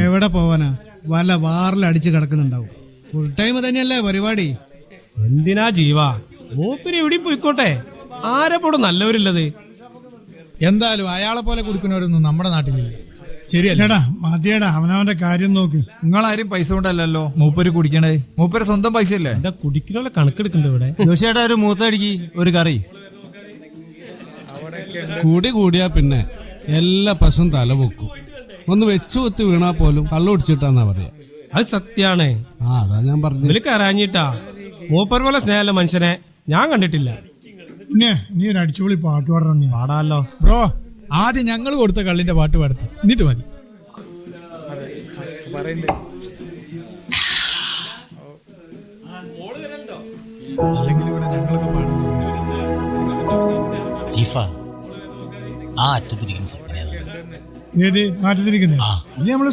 എവിടെ പോവാനാ? വല്ല വാറിലടിച്ച് കിടക്കുന്നുണ്ടാവും. ഫുൾ ടൈം തന്നെയല്ലേ പരിപാടി? എന്തിനാ ജീവ, മൂപ്പര് എവിടെയും പോയിക്കോട്ടെ. ആരെപ്പോടെ നല്ലവരില്ലത്. എന്തായാലും അയാളെ പോലെ കുടിക്കുന്നവരൊന്നും നമ്മുടെ നാട്ടിലില്ല. ശരിയല്ലേടാ? മതിയടാ, അവനവന്റെ കാര്യം നോക്ക്. നിങ്ങളാരും പൈസ കൊണ്ടല്ലോ മൂപ്പര് കുടിക്കണേ. മൂപ്പര് സ്വന്തം പൈസ അല്ലേ? എന്താ കുടിക്കലുള്ള കണക്കെടുക്കണ്ട ഇവിടെ. ജോഷിയേട്ടാ ഒരു മൂത്തടിക്ക് ഒരു കറി. കൂടി കൂടിയാ പിന്നെ എല്ലാ പ്രശ്നം തലപൊക്കും. ഒന്ന് വെച്ചു കുത്തി വീണാ പോലും കള്ളു കുടിച്ചിട്ടാന്നാ പറയാ. അത് സത്യാണ്. അതാ ഞാൻ പറഞ്ഞു. ഇതില് കരാഞ്ഞിട്ടാ. മൂപ്പർ പോലെ സ്നേഹമുള്ള മനുഷ്യനെ ഞാൻ കണ്ടിട്ടില്ല. പിന്നെ നീ ഒരു അടിച്ചുപൊളി പാട്ട് പാടണം. പാടാലോ ബ്രോ. ആദ്യം ഞങ്ങൾ കൊടുത്ത കള്ളിന്റെ പാട്ട് പാടത്തു, എന്നിട്ട് മതി. അല്ലെങ്കിൽ ഇവിടെ ഞങ്ങളൊക്കെ പാടും. ജീഫ, ആ അറ്റത്തിരിക്കുന്ന ചെക്കനെ ഏത് മാറ്റത്തിരിക്കുന്നേ? അത് നമ്മള്